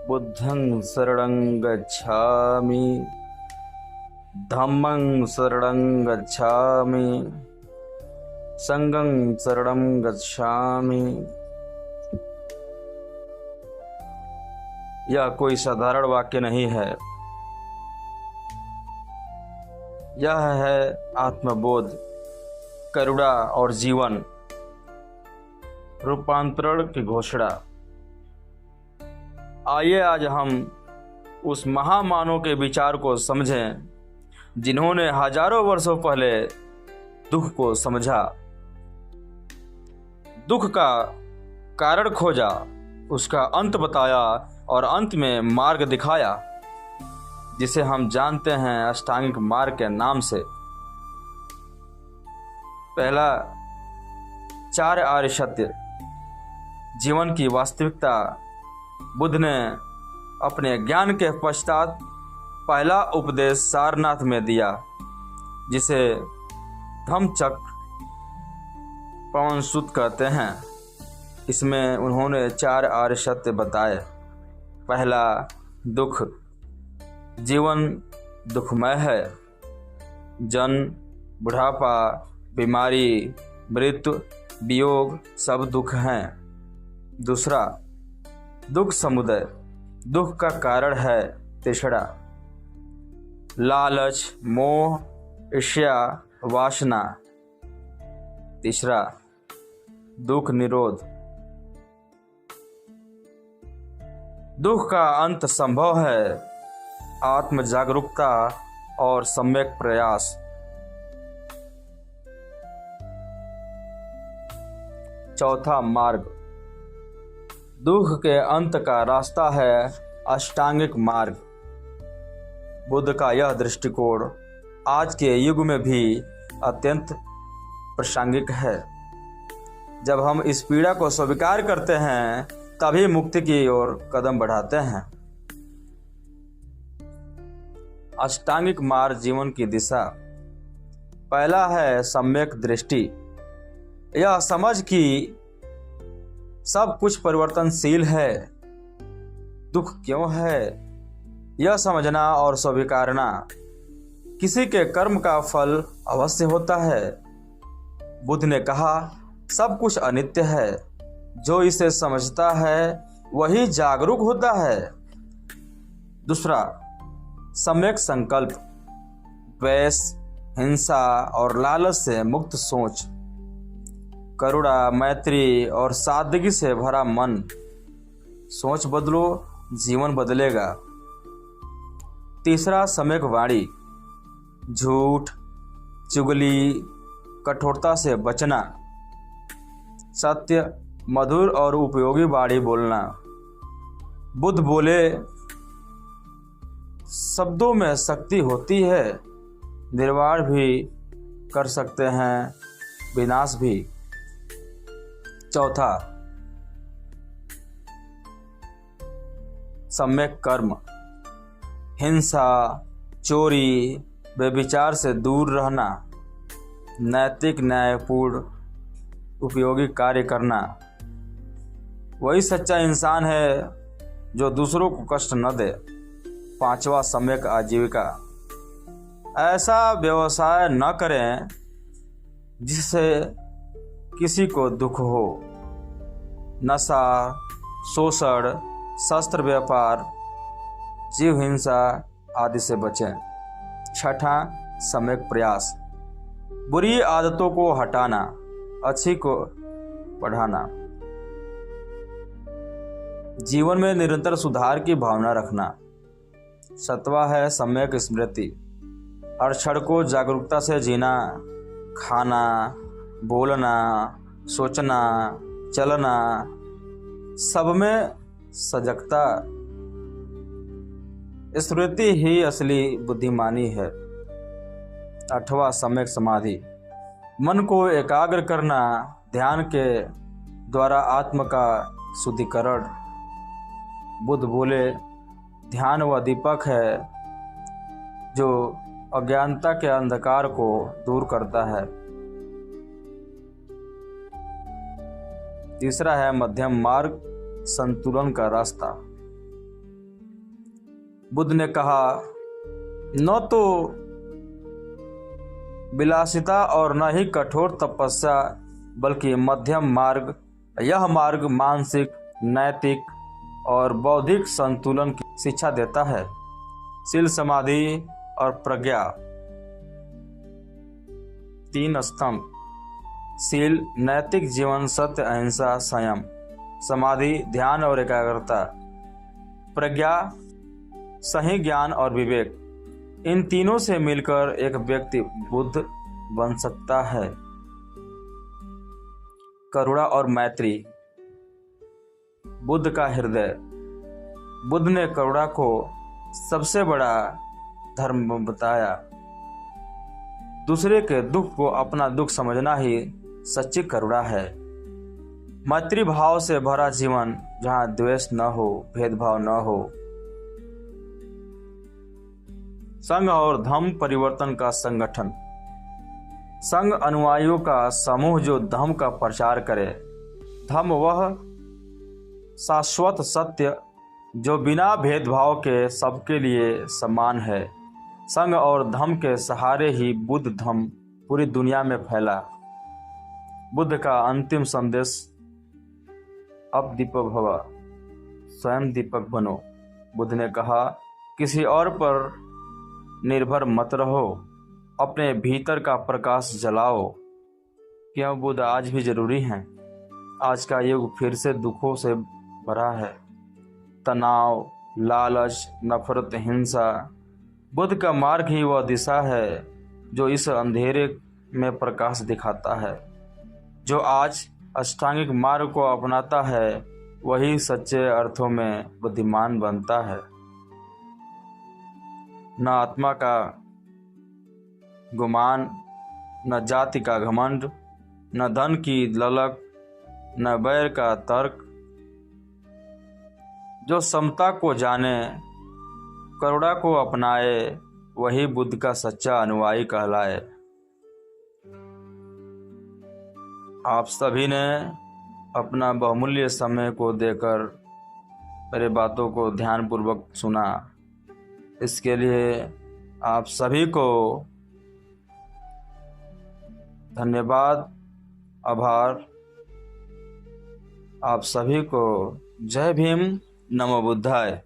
बुद्धं शरणं गच्छामि, धम्मं शरणं गच्छामि, संघं शरणं गच्छामि। यह कोई साधारण वाक्य नहीं है, यह है आत्मबोध, करुणा और जीवन रूपांतरण की घोषणा। आइए आज हम उस महामानव के विचार को समझें जिन्होंने हजारों वर्षों पहले दुख को समझा, दुख का कारण खोजा, उसका अंत बताया और अंत में मार्ग दिखाया, जिसे हम जानते हैं अष्टांगिक मार्ग के नाम से। पहला, 4 आर्य सत्य जीवन की वास्तविकता बुद्ध ने अपने ज्ञान के पश्चात पहला उपदेश सारनाथ में दिया, जिसे धम्मचक्र पवनसुत कहते हैं। इसमें उन्होंने 4 आर्य सत्य बताए। पहला, दुख। जीवन दुखमय है। जन्म, बुढ़ापा, बीमारी, मृत्यु, वियोग सब दुख हैं। दूसरा, दुख समुदय। दुख का कारण है तीसरा, लालच, मोह, ईर्ष्या, वासना। तीसरा, दुख निरोध। दुख का अंत संभव है आत्म जागरूकता और सम्यक प्रयास। चौथा मार्ग। दुख के अंत का रास्ता है अष्टांगिक मार्ग। बुद्ध का यह दृष्टिकोण आज के युग में भी अत्यंत प्रासंगिक है। जब हम इस पीड़ा को स्वीकार करते हैं तभी मुक्ति की ओर कदम बढ़ाते हैं। अष्टांगिक मार्ग जीवन की दिशा। पहला है सम्यक दृष्टि। यह समझ कि सब कुछ परिवर्तनशील है। दुख क्यों है यह समझना और स्वीकारना। किसी के कर्म का फल अवश्य होता है। बुद्ध ने कहा, सब कुछ अनित्य है। जो इसे समझता है वही जागरूक होता है। दूसरा, सम्यक संकल्प। द्वेष, हिंसा और लालच से मुक्त सोच। करुणा, मैत्री और सादगी से भरा मन। सोच बदलो, जीवन बदलेगा। तीसरा, सम्यक वाणी। झूठ, चुगली, कठोरता से बचना। सत्य, मधुर और उपयोगी वाणी बोलना। बुद्ध बोले, शब्दों में शक्ति होती है। निर्वाण भी कर सकते हैं, विनाश भी। चौथा, सम्यक कर्म। हिंसा, चोरी, व्यभिचार से दूर रहना। नैतिक, न्यायपूर्ण, उपयोगी कार्य करना। वही सच्चा इंसान है जो दूसरों को कष्ट न दे। पांचवा, सम्यक आजीविका। ऐसा व्यवसाय न करें जिससे किसी को दुख हो। नशा, शोषण, शस्त्र व्यापार, जीव हिंसा आदि से बचें। छठा, सम्यक प्रयास। बुरी आदतों को हटाना, अच्छी को बढ़ाना। जीवन में निरंतर सुधार की भावना रखना। सतवा है सम्यक स्मृति। हर क्षण को जागरूकता से जीना। खाना, बोलना, सोचना, चलना, सब में सजगता। स्मृति ही असली बुद्धिमानी है। 8वां, सम्यक समाधि। मन को एकाग्र करना। ध्यान के द्वारा आत्म का शुद्धिकरण। बुद्ध बोले, ध्यान वह दीपक है जो अज्ञानता के अंधकार को दूर करता है। तीसरा है मध्यम मार्ग, संतुलन का रास्ता। बुद्ध ने कहा, न तो विलासिता और न ही कठोर तपस्या, बल्कि मध्यम मार्ग। यह मार्ग मानसिक, नैतिक और बौद्धिक संतुलन की शिक्षा देता है। शील, समाधि और प्रज्ञा, तीन स्तंभ। शील, नैतिक जीवन, सत्य, अहिंसा, संयम। समाधि, ध्यान और एकाग्रता। प्रज्ञा, सही ज्ञान और विवेक। इन तीनों से मिलकर एक व्यक्ति बुद्ध बन सकता है। करुणा और मैत्री, बुद्ध का हृदय। बुद्ध ने करुणा को सबसे बड़ा धर्म बताया। दूसरे के दुख को अपना दुख समझना ही सच्ची करुणा है। मैत्री भाव से भरा जीवन, जहाँ द्वेष न हो, भेदभाव न हो। संघ और धम्म परिवर्तन का संगठन। संघ अनुयायियों का समूह जो धम्म का प्रचार करे। धम्म वह शाश्वत सत्य जो बिना भेदभाव के सबके लिए समान है। संघ और धम्म के सहारे ही बुद्ध धम्म पूरी दुनिया में फैला। बुद्ध का अंतिम संदेश, अब दीपक भव, स्वयं दीपक बनो। बुद्ध ने कहा, किसी और पर निर्भर मत रहो, अपने भीतर का प्रकाश जलाओ। क्यों बुद्ध आज भी जरूरी हैं? आज का युग फिर से दुखों से भरा है। तनाव, लालच, नफरत, हिंसा। बुद्ध का मार्ग ही वह दिशा है जो इस अंधेरे में प्रकाश दिखाता है। जो आज अष्टांगिक मार्ग को अपनाता है, वही सच्चे अर्थों में बुद्धिमान बनता है। न आत्मा का गुमान, न जाति का घमंड, न धन की ललक, न बैर का तर्क। जो समता को जाने, करुणा को अपनाए, वही बुद्ध का सच्चा अनुयायी कहलाए। आप सभी ने अपना बहुमूल्य समय को देकर मेरे बातों को ध्यानपूर्वक सुना। इसके लिए आप सभी को धन्यवाद, आभार। आप सभी को जय भीम, नमो बुद्धाय।